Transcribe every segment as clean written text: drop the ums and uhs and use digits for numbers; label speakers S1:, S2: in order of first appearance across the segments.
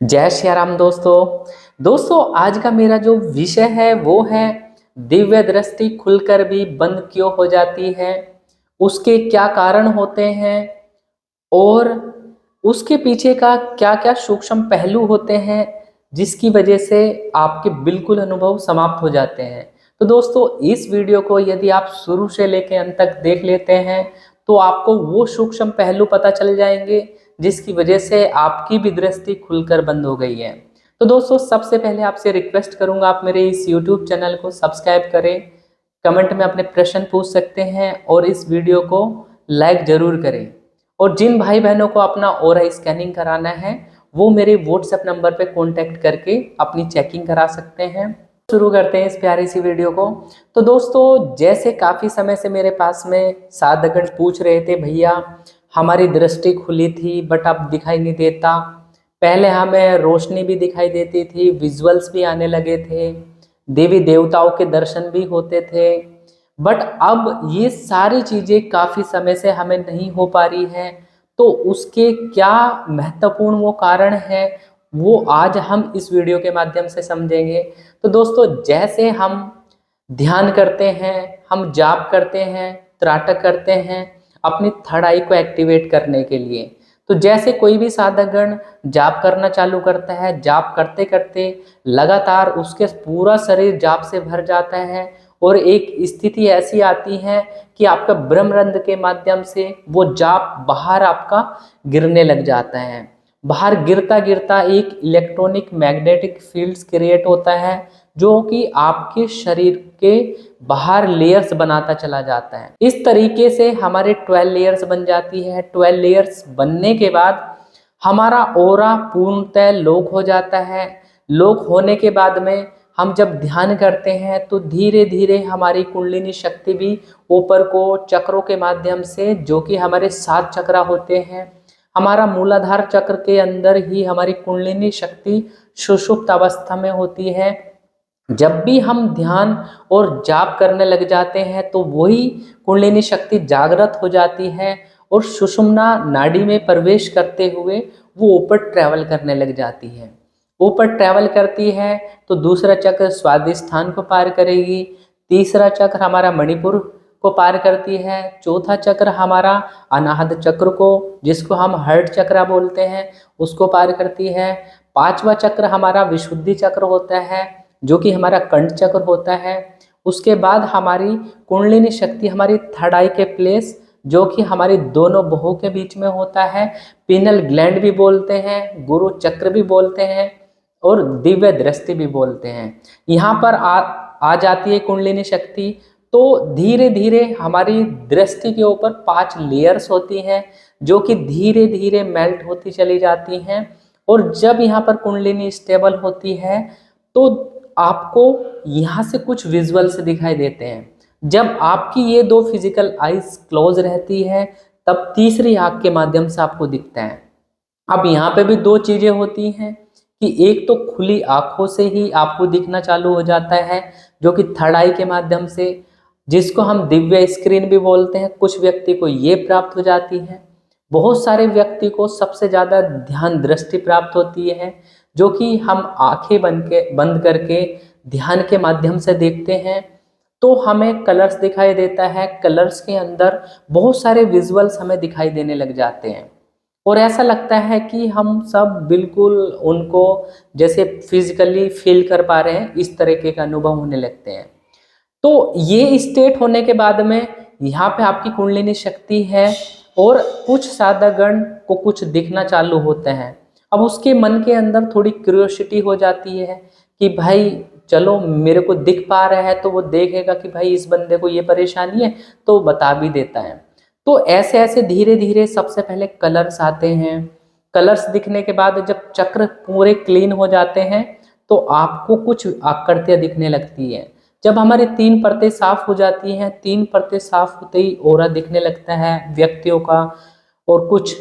S1: जय श्री राम दोस्तों आज का मेरा जो विषय है वो है दिव्य दृष्टि खुलकर भी बंद क्यों हो जाती है, उसके क्या कारण होते हैं और उसके पीछे का क्या क्या सूक्ष्म पहलू होते हैं जिसकी वजह से आपके बिल्कुल अनुभव समाप्त हो जाते हैं। तो दोस्तों इस वीडियो को यदि आप शुरू से लेकर अंत तक देख लेते हैं तो आपको वो सूक्ष्म पहलू पता चल जाएंगे जिसकी वजह से आपकी भी दृष्टि खुलकर बंद हो गई है। तो दोस्तों सबसे पहले आपसे रिक्वेस्ट करूंगा, आप मेरे इस YouTube चैनल को सब्सक्राइब करें, कमेंट में अपने प्रश्न पूछ सकते हैं और इस वीडियो को लाइक जरूर करें। और जिन भाई बहनों को अपना ऑरा स्कैनिंग कराना है वो मेरे व्हाट्सएप नंबर पे कांटेक्ट करके अपनी चेकिंग करा सकते हैं। शुरू करते हैं इस प्यारी सी वीडियो को। तो दोस्तों जैसे काफ़ी समय से मेरे पास में साधकगण पूछ रहे थे, भैया हमारी दृष्टि खुली थी बट अब दिखाई नहीं देता, पहले हमें रोशनी भी दिखाई देती थी, विजुअल्स भी आने लगे थे, देवी देवताओं के दर्शन भी होते थे, बट अब ये सारी चीज़ें काफ़ी समय से हमें नहीं हो पा रही है। तो उसके क्या महत्वपूर्ण वो कारण है वो आज हम इस वीडियो के माध्यम से समझेंगे। तो दोस्तों जैसे हम ध्यान करते हैं, हम जाप करते हैं, त्राटक करते हैं अपनी थर्ड आई को एक्टिवेट करने के लिए, तो जैसे कोई भी साधकगण जाप करना चालू करता है, जाप करते करते लगातार उसके पूरा शरीर जाप से भर जाता है और एक स्थिति ऐसी आती है कि आपका ब्रह्मरंध्र के माध्यम से वो जाप बाहर आपका गिरने लग जाता है। बाहर गिरता गिरता एक इलेक्ट्रॉनिक मैग्नेटिक फील्ड्स क्रिएट होता है जो कि आपके शरीर के बाहर लेयर्स बनाता चला जाता है। इस तरीके से हमारे 12 लेयर्स बन जाती है। 12 लेयर्स बनने के बाद हमारा ऑरा पूर्णतः लॉक हो जाता है। लॉक होने के बाद में हम जब ध्यान करते हैं तो धीरे धीरे हमारी कुंडलिनी शक्ति भी ऊपर को चक्रों के माध्यम से, जो कि हमारे 7 चक्र होते हैं, हमारा मूलाधार चक्र के अंदर ही हमारी कुंडलिनी शक्ति सुषुप्त अवस्था में होती है। जब भी हम ध्यान और जाप करने लग जाते हैं तो वही कुंडलिनी शक्ति जागृत हो जाती है और सुषुम्ना नाड़ी में प्रवेश करते हुए वो ऊपर ट्रैवल करने लग जाती है। ऊपर ट्रैवल करती है तो दूसरा चक्र स्वादिष्ठान को पार करेगी, तीसरा चक्र हमारा मणिपुर को पार करती है, चौथा चक्र हमारा अनाहत चक्र को, जिसको हम हार्ट चक्र बोलते हैं, उसको पार करती है, पांचवा चक्र हमारा विशुद्धि चक्र होता है जो कि हमारा कंठ चक्र होता है। उसके बाद हमारी कुंडलिनी शक्ति हमारी थर्ड आई के प्लेस, जो कि हमारी दोनों बाहों के बीच में होता है, पिनल ग्लैंड भी बोलते हैं, गुरु चक्र भी बोलते हैं और दिव्य दृष्टि भी बोलते हैं। यहाँ पर आ जाती है कुंडलिनी शक्ति। तो धीरे धीरे हमारी दृष्टि के ऊपर 5 लेयर्स होती हैं जो कि धीरे धीरे मेल्ट होती चली जाती हैं। और जब यहाँ पर कुंडलिनी स्टेबल होती है तो आपको यहाँ से कुछ विजुअल्स दिखाई देते हैं। जब आपकी ये 2 फिजिकल आईज क्लोज रहती है तब तीसरी आँख के माध्यम से आपको दिखता है। अब यहाँ पे भी 2 चीज़ें होती हैं कि एक तो खुली आँखों से ही आपको दिखना चालू हो जाता है जो कि थर्ड आई के माध्यम से, जिसको हम दिव्य स्क्रीन भी बोलते हैं। कुछ व्यक्ति को ये प्राप्त हो जाती है, बहुत सारे व्यक्ति को सबसे ज़्यादा ध्यान दृष्टि प्राप्त होती है जो कि हम आंखें बंद करके ध्यान के माध्यम से देखते हैं तो हमें कलर्स दिखाई देता है। कलर्स के अंदर बहुत सारे विजुअल्स हमें दिखाई देने लग जाते हैं और ऐसा लगता है कि हम सब बिल्कुल उनको जैसे फिजिकली फील कर पा रहे हैं, इस तरीके का अनुभव होने लगते हैं। तो ये स्टेट होने के बाद में यहाँ पे आपकी कुंडलिनी शक्ति है और कुछ साधकगण को कुछ दिखना चालू होते हैं। अब उसके मन के अंदर थोड़ी क्यूरियोसिटी हो जाती है कि भाई चलो मेरे को दिख पा रहा है तो वो देखेगा कि भाई इस बंदे को ये परेशानी है तो बता भी देता है। तो ऐसे ऐसे धीरे धीरे सबसे पहले कलर्स आते हैं। कलर्स दिखने के बाद जब चक्र पूरे क्लीन हो जाते हैं तो आपको कुछ आकृतियाँ दिखने लगती है। जब हमारी 3 परतें साफ हो जाती हैं, 3 परतें साफ होते ही ऑरा दिखने लगता है व्यक्तियों का और कुछ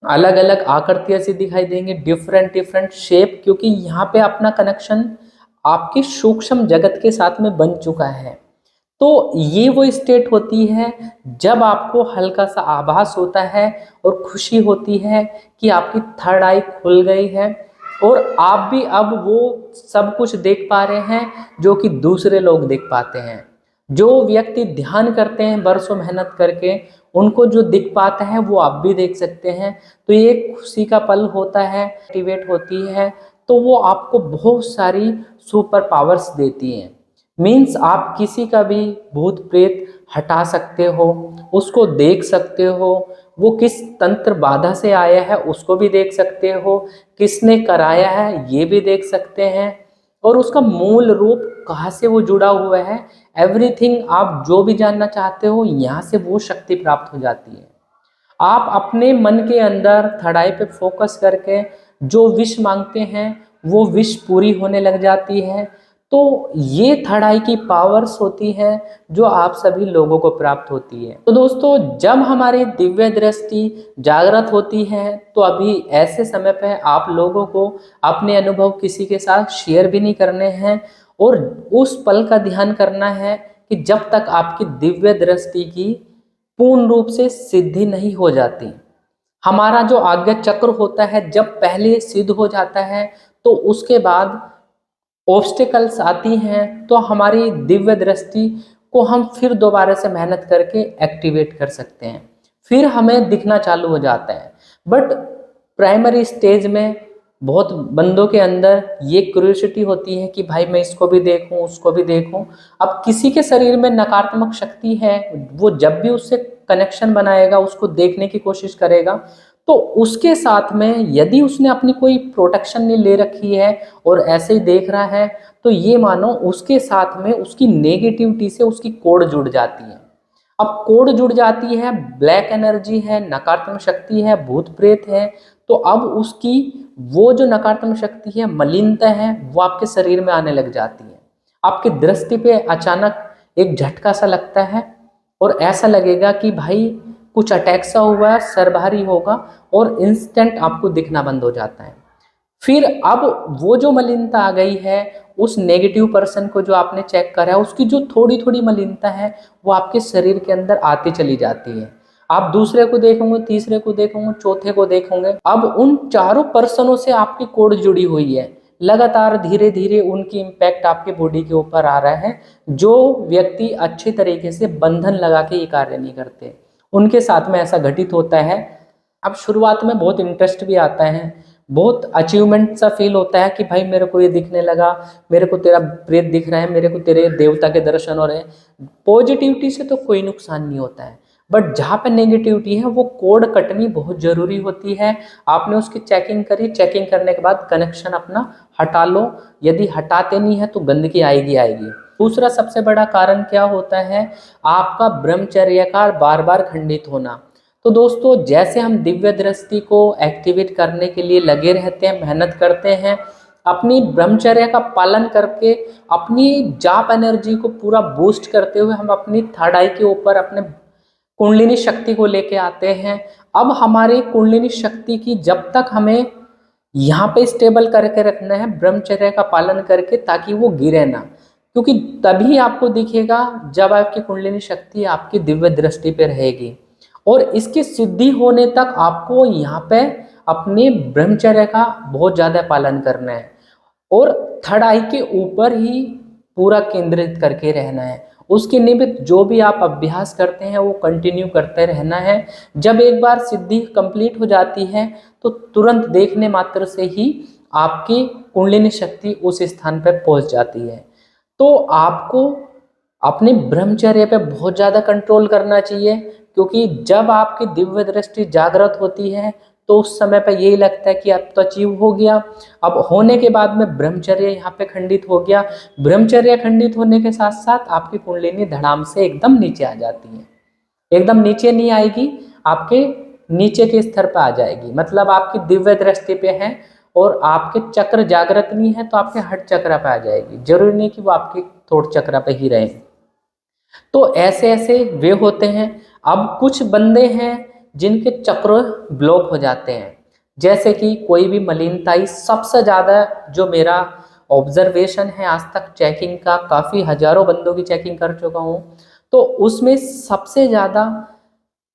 S1: अलग अलग आकृतियाँ से दिखाई देंगे, डिफरेंट शेप, क्योंकि यहाँ पे अपना कनेक्शन आपके सूक्ष्म जगत के साथ में बन चुका है। तो ये वो स्टेट होती है जब आपको हल्का सा आभास होता है और खुशी होती है कि आपकी थर्ड आई खुल गई है और आप भी अब वो सब कुछ देख पा रहे हैं जो कि दूसरे लोग देख पाते हैं। जो व्यक्ति ध्यान करते हैं बरसों मेहनत करके, उनको जो दिख पाता है वो आप भी देख सकते हैं। तो ये एक खुशी का पल होता है, एक्टिवेट होती है, तो वो आपको बहुत सारी सुपर पावर्स देती हैं। मीन्स आप किसी का भी भूत प्रेत हटा सकते हो, उसको देख सकते हो, वो किस तंत्र बाधा से आया है उसको भी देख सकते हो, किसने कराया है ये भी देख सकते हैं, और उसका मूल रूप कहाँ से वो जुड़ा हुआ है, एवरीथिंग आप जो भी जानना चाहते हो यहाँ से वो शक्ति प्राप्त हो जाती है। आप अपने मन के अंदर थर्ड आई पे फोकस करके जो विश मांगते हैं वो विश पूरी होने लग जाती है। तो ये थर्ड आई की पावर्स होती है जो आप सभी लोगों को प्राप्त होती है। तो दोस्तों, जब हमारी दिव्य दृष्टि जागृत होती है तो अभी ऐसे समय पे आप लोगों को अपने अनुभव किसी के साथ शेयर भी नहीं करने हैं, और उस पल का ध्यान करना है कि जब तक आपकी दिव्य दृष्टि की पूर्ण रूप से सिद्धि नहीं हो जाती। हमारा जो आज्ञा चक्र होता है जब पहले सिद्ध हो जाता है तो उसके बाद ऑब्स्टिकल्स आती हैं, तो हमारी दिव्य दृष्टि को हम फिर दोबारा से मेहनत करके एक्टिवेट कर सकते हैं, फिर हमें दिखना चालू हो जाता है। बट प्राइमरी स्टेज में बहुत बंदों के अंदर ये क्यूरियोसिटी होती है कि भाई मैं इसको भी देखूं उसको भी देखूं। अब किसी के शरीर में नकारात्मक शक्ति है, वो जब भी उससे कनेक्शन बनाएगा, उसको देखने की कोशिश करेगा, तो उसके साथ में यदि उसने अपनी कोई प्रोटेक्शन नहीं ले रखी है और ऐसे ही देख रहा है, तो ये मानो उसके साथ में उसकी नेगेटिविटी से उसकी कोड जुड़ जाती है। अब कोड जुड़ जाती है, ब्लैक एनर्जी है, नकारात्मक शक्ति है, भूत प्रेत है, तो अब उसकी वो जो नकारात्मक शक्ति है, मलिनता है, वो आपके शरीर में आने लग जाती है। आपकी दृष्टि पे अचानक एक झटका सा लगता है और ऐसा लगेगा कि भाई कुछ अटैक सा हुआ है, सर भारी होगा, और इंस्टेंट आपको दिखना बंद हो जाता है। फिर अब वो जो मलिनता आ गई है, उस नेगेटिव पर्सन को जो आपने चेक करा है, उसकी जो थोड़ी थोड़ी मलिनता है वो आपके शरीर के अंदर आती चली जाती है। आप दूसरे को देखोगे, तीसरे को देखोगे, चौथे को देखोगे, अब उन चारों पर्सनों से आपकी कोड जुड़ी हुई है। लगातार धीरे धीरे उनकी इम्पैक्ट आपके बॉडी के ऊपर आ रहा है। जो व्यक्ति अच्छे तरीके से बंधन लगा के ये कार्य नहीं करते, उनके साथ में ऐसा घटित होता है। अब शुरुआत में बहुत इंटरेस्ट भी आता है, बहुत अचीवमेंट सा फील होता है कि भाई मेरे को ये दिखने लगा, मेरे को तेरा प्रेत दिख रहा है, मेरे को तेरे देवता के दर्शन हो रहे हैं। पॉजिटिविटी से तो कोई नुकसान नहीं होता है, बट जहाँ पे नेगेटिविटी है वो कोड कटनी बहुत ज़रूरी होती है। आपने उसकी चेकिंग करी, चेकिंग करने के बाद कनेक्शन अपना हटा लो। यदि हटाते नहीं है तो गंदगी आएगी आएगी। दूसरा सबसे बड़ा कारण क्या होता है, आपका ब्रह्मचर्य का बार बार खंडित होना। तो दोस्तों, जैसे हम दिव्य दृष्टि को एक्टिवेट करने के लिए लगे रहते हैं, मेहनत करते हैं, अपनी ब्रह्मचर्य का पालन करके अपनी जाप एनर्जी को पूरा बूस्ट करते हुए हम अपनी थर्ड आई के ऊपर अपने कुंडलिनी शक्ति को लेके आते हैं। अब हमारे कुंडलिनी शक्ति की जब तक हमें यहाँ पे स्टेबल करके रखना है ब्रह्मचर्य का पालन करके, ताकि वो गिरे ना, क्योंकि तभी आपको दिखेगा जब आपकी कुंडलिनी शक्ति आपकी दिव्य दृष्टि पे रहेगी। और इसकी सिद्धि होने तक आपको यहाँ पे अपने ब्रह्मचर्य का बहुत ज़्यादा पालन करना है और थर्ड आई के ऊपर ही पूरा केंद्रित करके रहना है। उसके निमित्त जो भी आप अभ्यास करते हैं वो कंटिन्यू करते रहना है। जब एक बार सिद्धि कंप्लीट हो जाती है तो तुरंत देखने मात्र से ही आपकी कुंडलिनी शक्ति उस स्थान पर पहुंच जाती है। तो आपको अपने ब्रह्मचर्य पे बहुत ज़्यादा कंट्रोल करना चाहिए, क्योंकि जब आपकी दिव्य दृष्टि जागृत होती है तो उस समय पर यही लगता है कि अब तो अचीव हो गया। अब होने के बाद में ब्रह्मचर्य यहाँ पे खंडित हो गया। ब्रह्मचर्य खंडित होने के साथ साथ आपकी कुंडलिनी धड़ाम से एकदम नीचे आ जाती है। एकदम नीचे नहीं आएगी, आपके नीचे के स्तर पर आ जाएगी। मतलब आपकी दिव्य दृष्टि पे है और आपके चक्र जागृत नहीं है तो आपके हट चक्र पे आ जाएगी। जरूरी नहीं कि वो आपके थोट चक्र पे ही रहे। तो ऐसे ऐसे वे होते हैं। अब कुछ बंदे हैं जिनके चक्र ब्लॉक हो जाते हैं, जैसे कि कोई भी मलिनताई। सबसे ज़्यादा जो मेरा ऑब्जर्वेशन है आज तक चेकिंग का, काफ़ी हजारों बंदों की चेकिंग कर चुका हूँ, तो उसमें सबसे ज़्यादा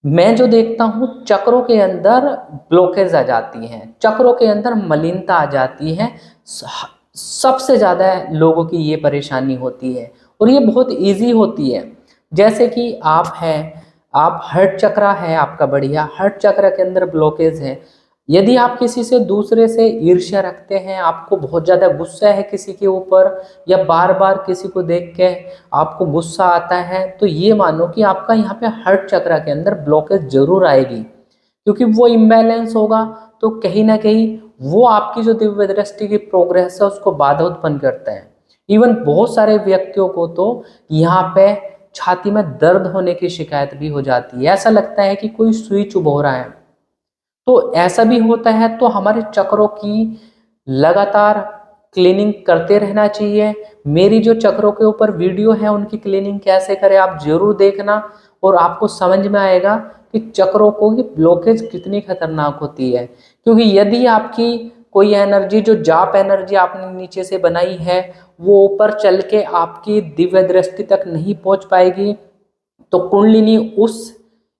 S1: मैं जो देखता हूँ चक्रों के अंदर ब्लॉकेज आ जाती हैं, चक्रों के अंदर मलिनता आ जाती है। सबसे ज़्यादा लोगों की ये परेशानी होती है और ये बहुत इजी होती है। जैसे कि आप हैं, आप हर्ट चक्र है आपका बढ़िया, हर्ट चक्र के अंदर ब्लॉकेज है। यदि आप किसी से दूसरे से ईर्ष्या रखते हैं, आपको बहुत ज़्यादा गुस्सा है किसी के ऊपर, या बार बार किसी को देख के आपको गुस्सा आता है, तो ये मानो कि आपका यहाँ पे हर्ट चक्र के अंदर ब्लॉकेज जरूर आएगी, क्योंकि वो इम्बैलेंस होगा तो कहीं ना कहीं वो आपकी जो दिव्य दृष्टि की प्रोग्रेस है उसको बाधा उत्पन्न करता है। इवन बहुत सारे व्यक्तियों को तो यहाँ पे छाती में दर्द होने की शिकायत भी हो जाती है, ऐसा लगता है कि कोई सुई चुभ हो रहा है। तो ऐसा भी होता है, तो हमारे चक्रों की लगातार क्लीनिंग करते रहना चाहिए। मेरी जो चक्रों के ऊपर वीडियो है उनकी क्लीनिंग कैसे करें आप जरूर देखना, और आपको समझ में आएगा कि चक्रों को की ब्लॉकेज कितनी खतरनाक होती है। क्योंकि यदि आपकी कोई एनर्जी, जो जाप एनर्जी आपने नीचे से बनाई है, वो ऊपर चल के आपकी दिव्य दृष्टि तक नहीं पहुंच पाएगी, तो कुंडलिनी उस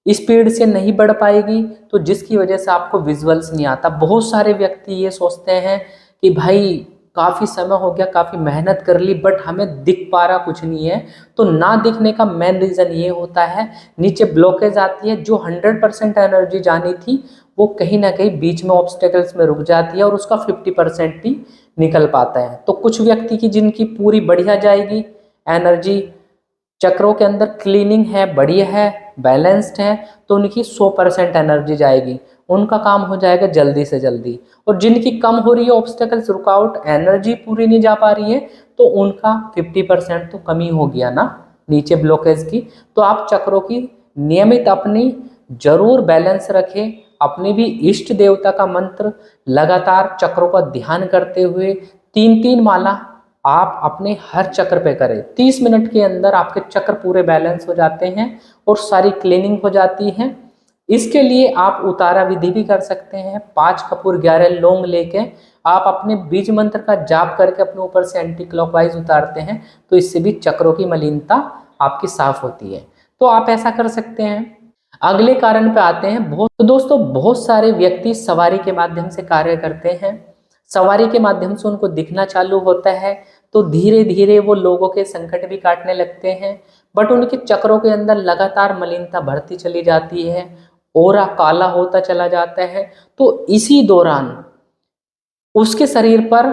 S1: स्पीड से नहीं बढ़ पाएगी, तो जिसकी वजह से आपको विजुअल्स नहीं आता। बहुत सारे व्यक्ति ये सोचते हैं कि भाई काफ़ी समय हो गया, काफ़ी मेहनत कर ली, बट हमें दिख पा रहा कुछ नहीं है। तो ना दिखने का मेन रीज़न ये होता है, नीचे ब्लॉकेज आती है, जो 100% एनर्जी जानी थी वो कहीं ना कहीं बीच में ऑब्स्टेकल्स में रुक जाती है और उसका 50% ही निकल पाता है। तो कुछ व्यक्ति की जिनकी पूरी बढ़िया जाएगी एनर्जी, चक्रों के अंदर क्लीनिंग है, बढ़िया है, बैलेंस्ड है, तो उनकी 100% एनर्जी जाएगी, उनका काम हो जाएगा जल्दी से जल्दी। और जिनकी कम हो रही है, ऑब्स्टेकल्स, रुकावट, एनर्जी पूरी नहीं जा पा रही है, तो उनका 50% तो कमी हो गया ना नीचे ब्लॉकेज की। तो आप चक्रों की नियमित अपनी जरूर बैलेंस रखें, अपने भी इष्ट देवता का मंत्र लगातार चक्रों का ध्यान करते हुए 3-3 माला आप अपने हर चक्र पे करें। 30 मिनट के अंदर आपके चक्र पूरे बैलेंस हो जाते हैं और सारी क्लीनिंग हो जाती है। इसके लिए आप उतारा विधि भी कर सकते हैं। 5 कपूर 11 लौंग लेके आप अपने बीज मंत्र का जाप करके अपने ऊपर से एंटी क्लॉकवाइज उतारते हैं, तो इससे भी चक्रों की मलिनता आपकी साफ होती है। तो आप ऐसा कर सकते हैं। अगले कारण पे आते हैं। तो दोस्तों, बहुत सारे व्यक्ति सवारी के माध्यम से कार्य करते हैं, सवारी के माध्यम से उनको दिखना चालू होता है, तो धीरे धीरे वो लोगों के संकट भी काटने लगते हैं, बट उनके चक्रों के अंदर लगातार मलिनता बढ़ती चली जाती है, ओरा काला होता चला जाता है। तो इसी दौरान उसके शरीर पर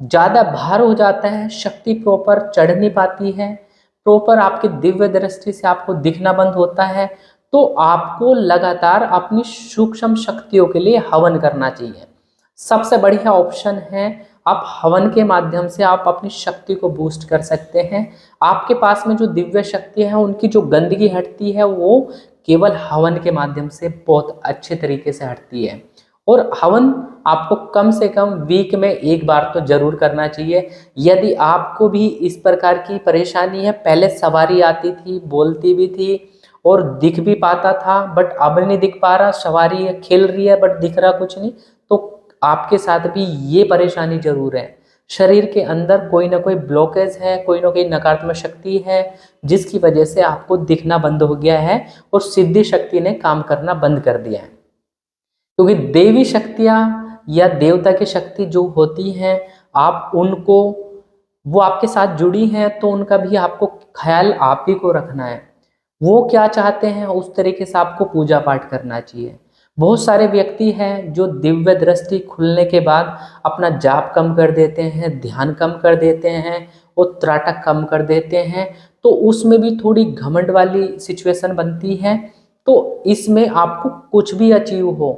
S1: ज़्यादा भार हो जाता है, शक्ति प्रॉपर चढ़ नहीं पाती है, प्रॉपर आपकी दिव्य दृष्टि से आपको दिखना बंद होता है। तो आपको लगातार अपनी सूक्ष्म शक्तियों के लिए हवन करना चाहिए। सबसे बढ़िया ऑप्शन है, आप हवन के माध्यम से आप अपनी शक्ति को बूस्ट कर सकते हैं। आपके पास में जो दिव्य शक्ति है, उनकी जो गंदगी हटती है, वो केवल हवन के माध्यम से बहुत अच्छे तरीके से हटती है। और हवन आपको कम से कम वीक में 1 बार तो जरूर करना चाहिए। यदि आपको भी इस प्रकार की परेशानी है, पहले सवारी आती थी, बोलती भी थी और दिख भी पाता था, बट अब नहीं दिख पा रहा, सवारी खेल रही है बट दिख रहा कुछ नहीं, तो आपके साथ भी ये परेशानी जरूर है। शरीर के अंदर कोई ना कोई ब्लॉकेज है, कोई ना कोई नकारात्मक शक्ति है, जिसकी वजह से आपको दिखना बंद हो गया है और सिद्धि शक्ति ने काम करना बंद कर दिया है। क्योंकि देवी शक्तियाँ या देवता की शक्ति जो होती हैं, आप उनको, वो आपके साथ जुड़ी हैं, तो उनका भी आपको ख्याल आप ही को रखना है। वो क्या चाहते हैं उस तरीके से आपको पूजा पाठ करना चाहिए। बहुत सारे व्यक्ति हैं जो दिव्य दृष्टि खुलने के बाद अपना जाप कम कर देते हैं, ध्यान कम कर देते हैं और त्राटक कम कर देते हैं, तो उसमें भी थोड़ी घमंड वाली सिचुएशन बनती है। तो इसमें आपको कुछ भी अचीव हो,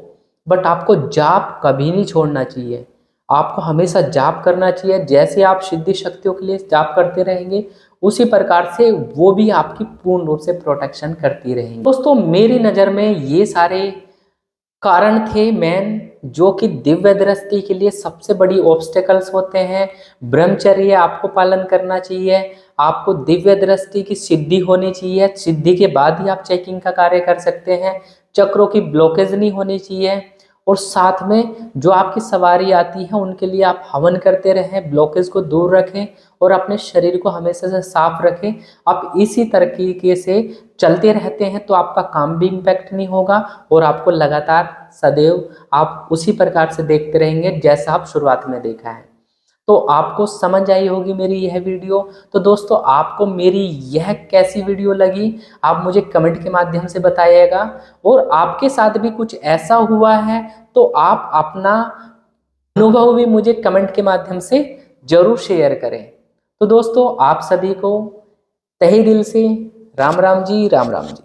S1: बट आपको जाप कभी नहीं छोड़ना चाहिए। आपको हमेशा जाप करना चाहिए। जैसे आप सिद्धि शक्तियों के लिए जाप करते रहेंगे, उसी प्रकार से वो भी आपकी पूर्ण रूप से प्रोटेक्शन करती रहेंगी। दोस्तों, मेरी नज़र में ये सारे कारण थे मेन, जो कि दिव्य दृष्टि के लिए सबसे बड़ी ऑब्स्टेकल्स होते हैं। ब्रह्मचर्य आपको पालन करना चाहिए, आपको दिव्य दृष्टि की सिद्धि होनी चाहिए, सिद्धि के बाद ही आप चेकिंग का कार्य कर सकते हैं। चक्रों की ब्लॉकेज नहीं होनी चाहिए और साथ में जो आपकी सवारी आती है उनके लिए आप हवन करते रहें, ब्लॉकेज को दूर रखें और अपने शरीर को हमेशा से साफ रखें। आप इसी तरीके से चलते रहते हैं तो आपका काम भी इम्पैक्ट नहीं होगा और आपको लगातार सदैव आप उसी प्रकार से देखते रहेंगे जैसा आप शुरुआत में देखा है। तो आपको समझ आई होगी मेरी यह वीडियो। तो दोस्तों, आपको मेरी यह कैसी वीडियो लगी आप मुझे कमेंट के माध्यम से बताइएगा, और आपके साथ भी कुछ ऐसा हुआ है तो आप अपना अनुभव भी मुझे कमेंट के माध्यम से जरूर शेयर करें। तो दोस्तों, आप सभी को तहे दिल से राम राम जी, राम राम जी।